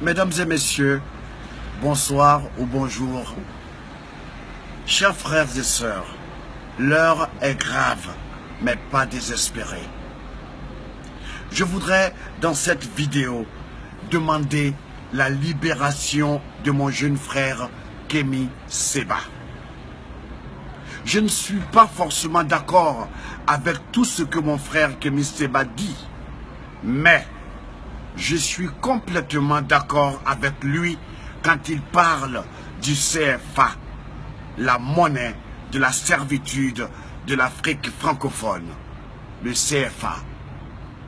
Mesdames et messieurs, bonsoir ou bonjour. Chers frères et sœurs, l'heure est grave, mais pas désespérée. Je voudrais, dans cette vidéo, demander la libération de mon jeune frère Kémi Séba. Je ne suis pas forcément d'accord avec tout ce que mon frère Kémi Séba dit, mais je suis complètement d'accord avec lui quand il parle du CFA, la monnaie de la servitude de l'Afrique francophone. Le CFA,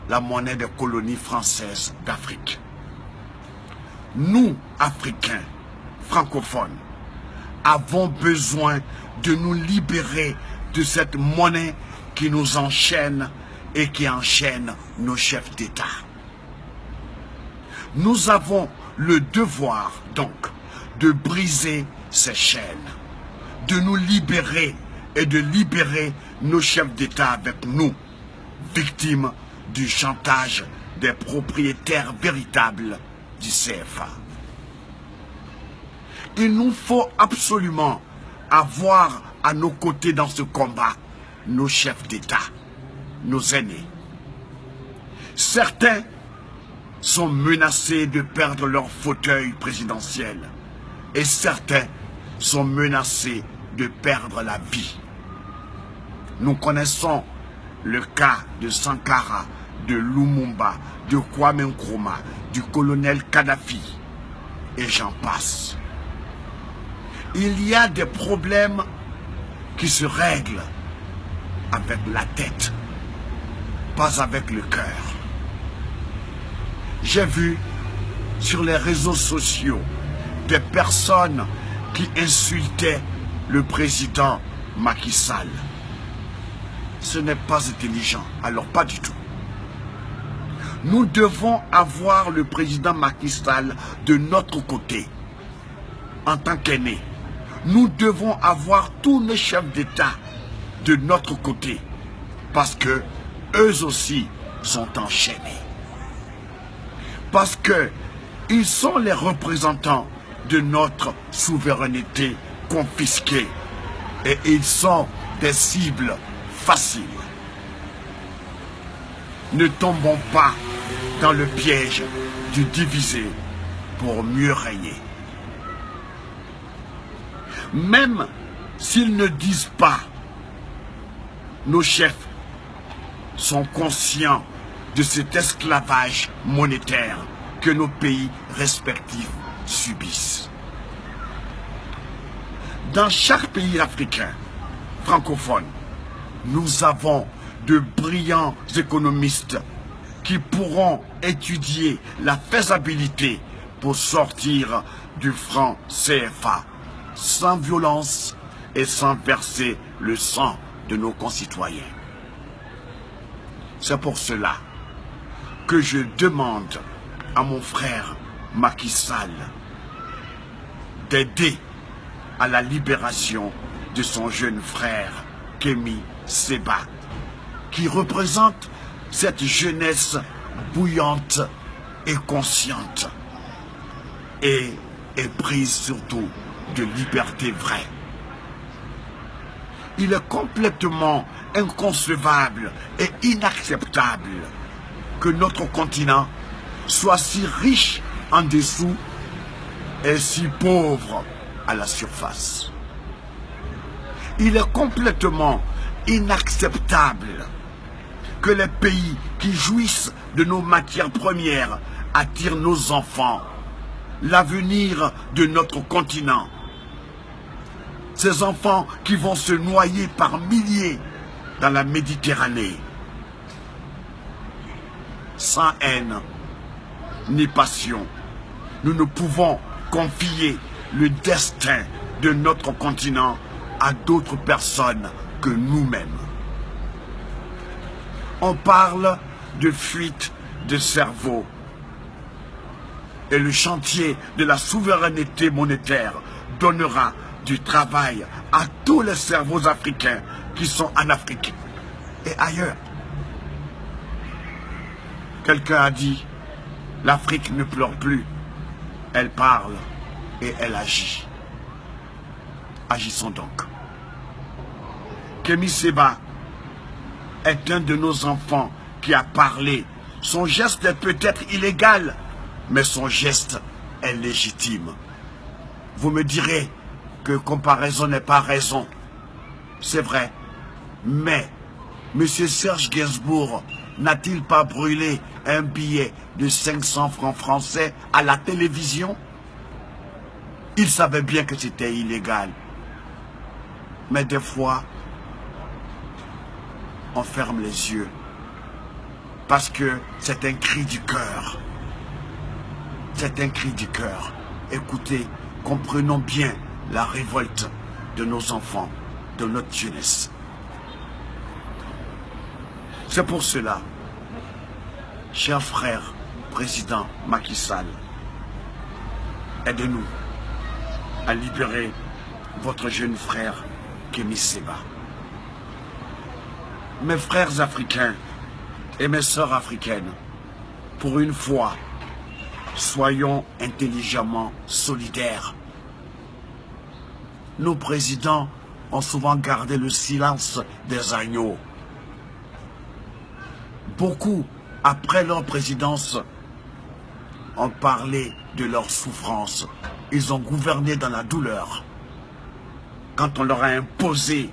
la monnaie des colonies françaises d'Afrique. Nous, Africains, francophones, avons besoin de nous libérer de cette monnaie qui nous enchaîne et qui enchaîne nos chefs d'État. Nous avons le devoir, donc, de briser ces chaînes, de nous libérer et de libérer nos chefs d'État avec nous, victimes du chantage des propriétaires véritables du CFA. Il nous faut absolument avoir à nos côtés dans ce combat nos chefs d'État, nos aînés. Certains sont menacés de perdre leur fauteuil présidentiel et certains sont menacés de perdre la vie. Nous connaissons le cas de Sankara, de Lumumba, de Kwame Nkrumah, du colonel Kadhafi et j'en passe. Il y a des problèmes qui se règlent avec la tête, pas avec le cœur. J'ai vu sur les réseaux sociaux des personnes qui insultaient le président Macky Sall. Ce n'est pas intelligent, alors pas du tout. Nous devons avoir le président Macky Sall de notre côté, en tant qu'aîné. Nous devons avoir tous les chefs d'État de notre côté, parce que eux aussi sont enchaînés. Parce qu'ils sont les représentants de notre souveraineté confisquée et ils sont des cibles faciles. Ne tombons pas dans le piège du diviser pour mieux régner. Même s'ils ne disent pas, nos chefs sont conscients de cet esclavage monétaire que nos pays respectifs subissent. Dans chaque pays africain francophone, nous avons de brillants économistes qui pourront étudier la faisabilité pour sortir du franc CFA sans violence et sans verser le sang de nos concitoyens. C'est pour cela que je demande à mon frère Macky Sall d'aider à la libération de son jeune frère Kémi Séba, qui représente cette jeunesse bouillante et consciente et éprise surtout de liberté vraie. Il est complètement inconcevable et inacceptable que notre continent soit si riche en dessous et si pauvre à la surface. Il est complètement inacceptable que les pays qui jouissent de nos matières premières attirent nos enfants, l'avenir de notre continent. Ces enfants qui vont se noyer par milliers dans la Méditerranée. Sans haine ni passion, nous ne pouvons confier le destin de notre continent à d'autres personnes que nous-mêmes. On parle de fuite de cerveau et le chantier de la souveraineté monétaire donnera du travail à tous les cerveaux africains qui sont en Afrique et ailleurs. Quelqu'un a dit, l'Afrique ne pleure plus, Elle parle et elle agit. Agissons donc. Kémy Séba est un de nos enfants qui a parlé. Son geste est peut-être illégal, mais son geste est légitime. Vous me direz que comparaison n'est pas raison. C'est vrai. Mais M. Serge Gainsbourg n'a-t-il pas brûlé un billet de 500 francs français à la télévision? Il savait bien que c'était illégal. Mais des fois, on ferme les yeux. Parce que c'est un cri du cœur. C'est un cri du cœur. Écoutez, comprenons bien la révolte de nos enfants, de notre jeunesse. C'est pour cela, cher frère, président Macky Sall, aidez-nous à libérer votre jeune frère Kémy Séba. Mes frères africains et mes sœurs africaines, pour une fois, soyons intelligemment solidaires. Nos présidents ont souvent gardé le silence des agneaux. Beaucoup, après leur présidence, ont parlé de leur souffrance. Ils ont gouverné dans la douleur. Quand on leur a imposé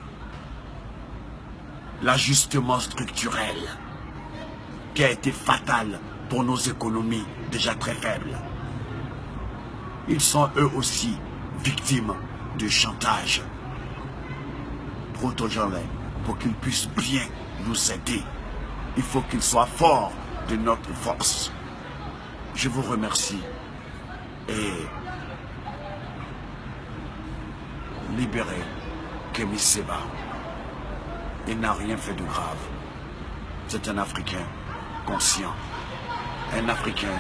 l'ajustement structurel qui a été fatal pour nos économies déjà très faibles. Ils sont eux aussi victimes de chantage. Protégeons-les pour qu'ils puissent bien nous aider. Il faut qu'ils soient forts de notre force. Je vous remercie et libérez Kémy Séba. Il n'a rien fait de grave. C'est un Africain conscient, un Africain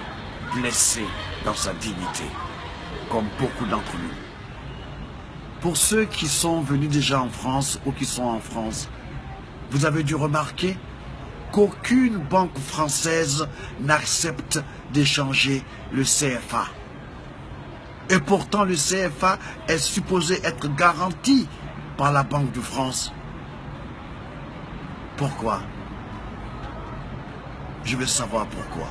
blessé dans sa dignité, comme beaucoup d'entre nous. Pour ceux qui sont venus déjà en France ou qui sont en France, vous avez dû remarquer qu'aucune banque française n'accepte d'échanger le CFA. Et pourtant, le CFA est supposé être garanti par la Banque de France. Pourquoi? Je veux savoir pourquoi.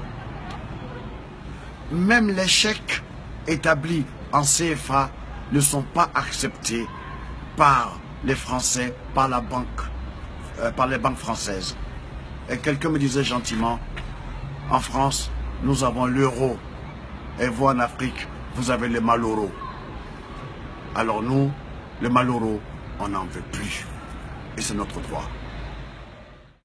Même les chèques établis en CFA ne sont pas acceptés par les Français, par la banque, par les banques françaises. Et quelqu'un me disait gentiment, en France, nous avons l'euro. Et vous, en Afrique, vous avez les malheureux. Alors nous, les malheureux, on n'en veut plus. Et c'est notre droit.